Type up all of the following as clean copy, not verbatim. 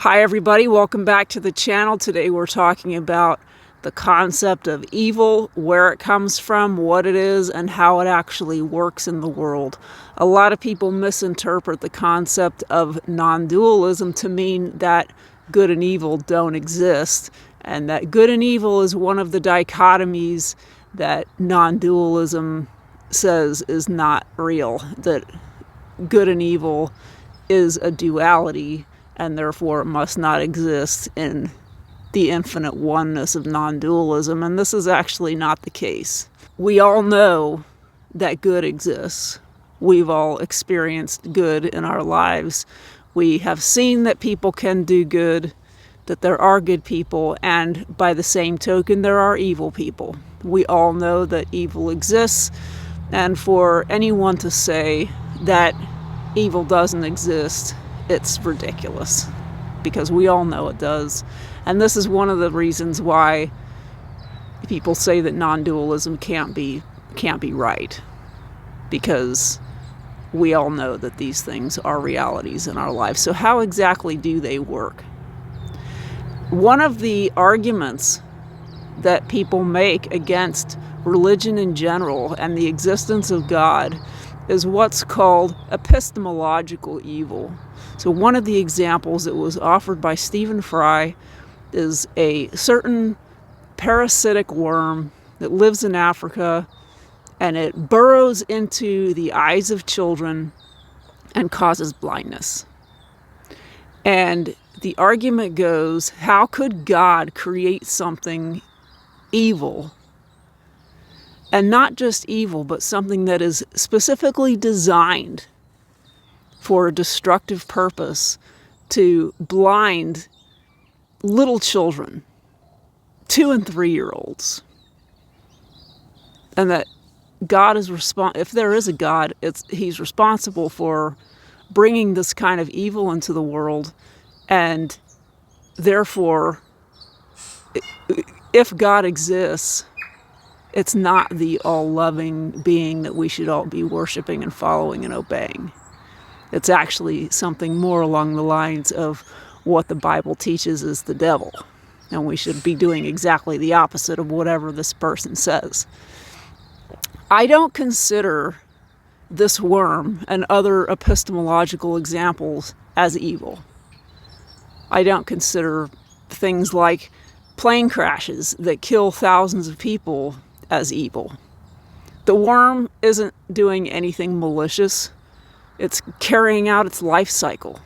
Hi everybody, welcome back to the channel. Today we're talking about the concept of evil, where it comes from, what it is, and how it actually works in the world. A lot of people misinterpret the concept of non-dualism to mean that good and evil don't exist, and that good and evil is one of the dichotomies that non-dualism says is not real, that good and evil is a duality and therefore must not exist in the infinite oneness of non-dualism, and this is actually not the case. We all know that good exists. We've all experienced good in our lives. We have seen that people can do good, that there are good people, and by the same token, there are evil people. We all know that evil exists, and for anyone to say that evil doesn't exist, it's ridiculous, because we all know it does. And this is one of the reasons why people say that non-dualism can't be right, because we all know that these things are realities in our lives. So how exactly do they work? One of the arguments that people make against religion in general and the existence of God is what's called epistemological evil. So one of the examples that was offered by Stephen Fry is a certain parasitic worm that lives in Africa, and it burrows into the eyes of children and causes blindness. And the argument goes, how could God create something evil? And not just evil, but something that is specifically designed for a destructive purpose to blind little children, 2- and 3-year-olds. And that God is if there is a God, he's responsible for bringing this kind of evil into the world, and therefore, if God exists, it's not the all-loving being that we should all be worshiping and following and obeying. It's actually something more along the lines of what the Bible teaches is the devil. And we should be doing exactly the opposite of whatever this person says. I don't consider this worm and other epistemological examples as evil. I don't consider things like plane crashes that kill thousands of people as evil. The worm isn't doing anything malicious. It's carrying out its life cycle.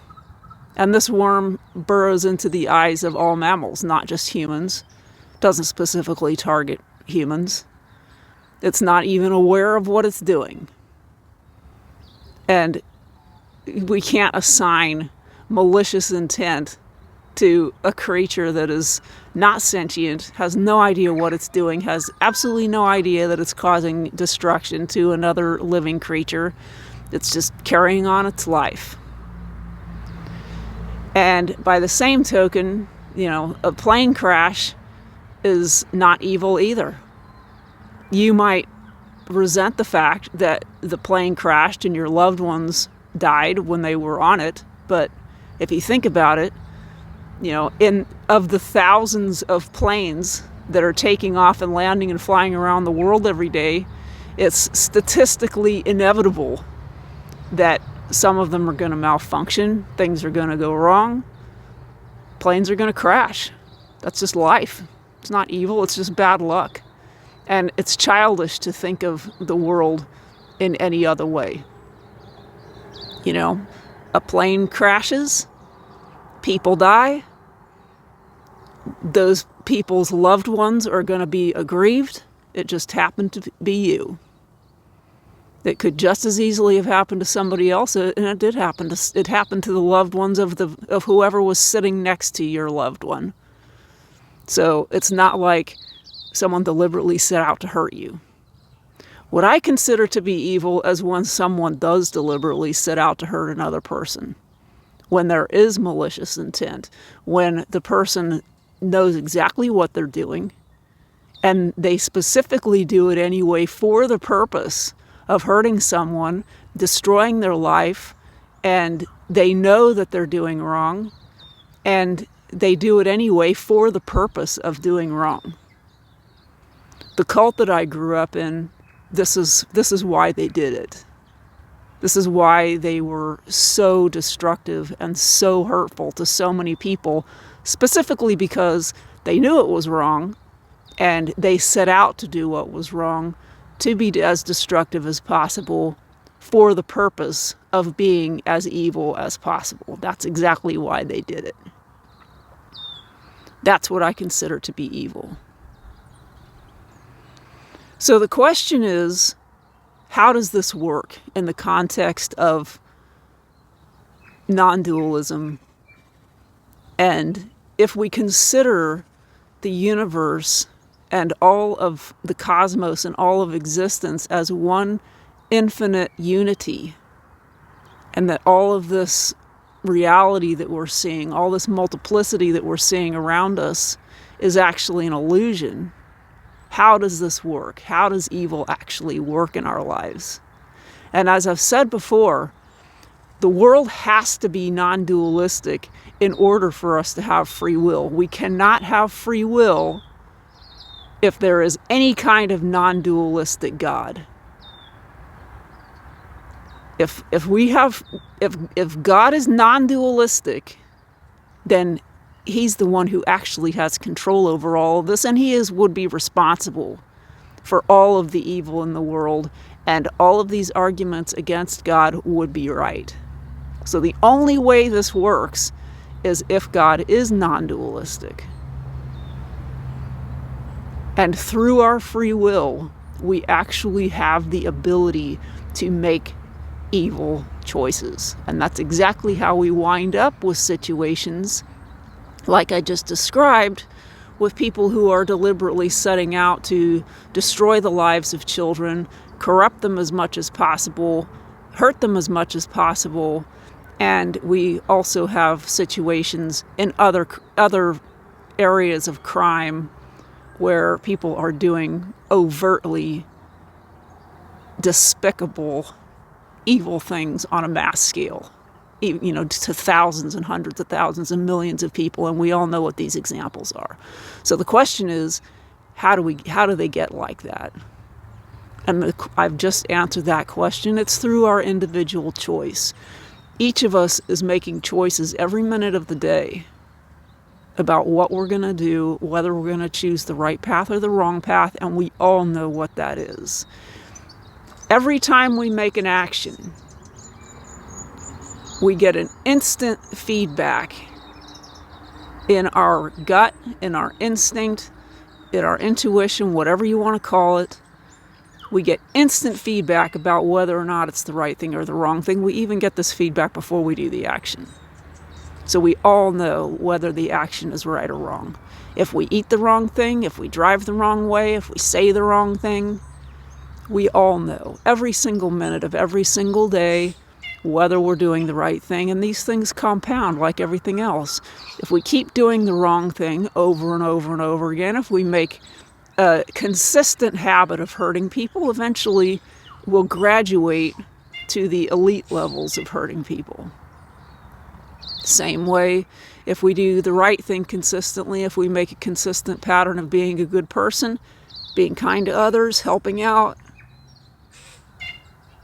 And this worm burrows into the eyes of all mammals, not just humans. It doesn't specifically target humans. It's not even aware of what it's doing. And we can't assign malicious intent to a creature that is not sentient, has no idea what it's doing, has absolutely no idea that it's causing destruction to another living creature. It's just carrying on its life. And by the same token, a plane crash is not evil either. You might resent the fact that the plane crashed and your loved ones died when they were on it, but if you think about it, of the thousands of planes that are taking off and landing and flying around the world every day, it's statistically inevitable that some of them are going to malfunction, things are going to go wrong, planes are going to crash. That's just life. It's not evil, it's just bad luck. And it's childish to think of the world in any other way. A plane crashes, people die, those people's loved ones are going to be aggrieved. It just happened to be you. It could just as easily have happened to somebody else, and it did happen. It happened to the loved ones of whoever was sitting next to your loved one. So it's not like someone deliberately set out to hurt you. What I consider to be evil is when someone does deliberately set out to hurt another person, when there is malicious intent, when the person knows exactly what they're doing, and they specifically do it anyway for the purpose of hurting someone, destroying their life, and they know that they're doing wrong, and they do it anyway for the purpose of doing wrong. The cult that I grew up in, this is why they did it. This is why they were so destructive and so hurtful to so many people, specifically because they knew it was wrong and they set out to do what was wrong, to be as destructive as possible for the purpose of being as evil as possible. That's exactly why they did it. That's what I consider to be evil. So the question is, how does this work in the context of non-dualism? And if we consider the universe and all of the cosmos and all of existence as one infinite unity, and that all of this reality that we're seeing, all this multiplicity that we're seeing around us is actually an illusion, how does this work? How does evil actually work in our lives? And as I've said before, the world has to be non-dualistic in order for us to have free will. We cannot have free will if there is any kind of non-dualistic God. If God is non-dualistic, then He's the one who actually has control over all of this, and He would be responsible for all of the evil in the world, and all of these arguments against God would be right. So the only way this works is if God is non-dualistic. And through our free will, we actually have the ability to make evil choices. And that's exactly how we wind up with situations like I just described, with people who are deliberately setting out to destroy the lives of children, corrupt them as much as possible, hurt them as much as possible. And we also have situations in other areas of crime where people are doing overtly despicable, evil things on a mass scale, to thousands and hundreds of thousands and millions of people, and we all know what these examples are. So the question is, how do they get like that? And I've just answered that question. It's through our individual choice. Each of us is making choices every minute of the day about what we're going to do, whether we're going to choose the right path or the wrong path, and we all know what that is. Every time we make an action, we get an instant feedback in our gut, in our instinct, in our intuition, whatever you want to call it. We get instant feedback about whether or not it's the right thing or the wrong thing. We even get this feedback before we do the action. So we all know whether the action is right or wrong. If we eat the wrong thing, if we drive the wrong way, if we say the wrong thing, we all know every single minute of every single day whether we're doing the right thing, and these things compound like everything else. If we keep doing the wrong thing over and over and over again, if we make a consistent habit of hurting people, eventually we'll graduate to the elite levels of hurting people. Same way, if we do the right thing consistently, if we make a consistent pattern of being a good person, being kind to others, helping out,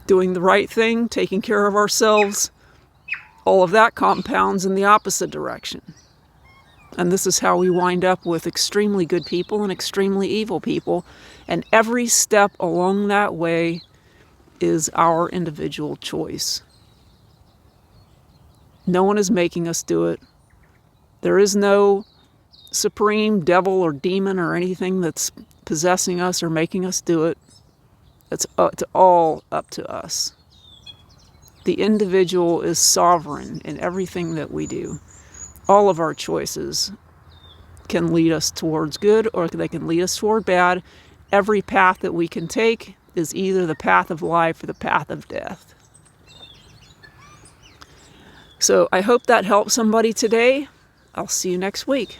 doing the right thing, taking care of ourselves, all of that compounds in the opposite direction. And this is how we wind up with extremely good people and extremely evil people. And every step along that way is our individual choice. No one is making us do it. There is no supreme devil or demon or anything that's possessing us or making us do it. It's all up to us. The individual is sovereign in everything that we do. All of our choices can lead us towards good or they can lead us toward bad. Every path that we can take is either the path of life or the path of death. So I hope that helps somebody today. I'll see you next week.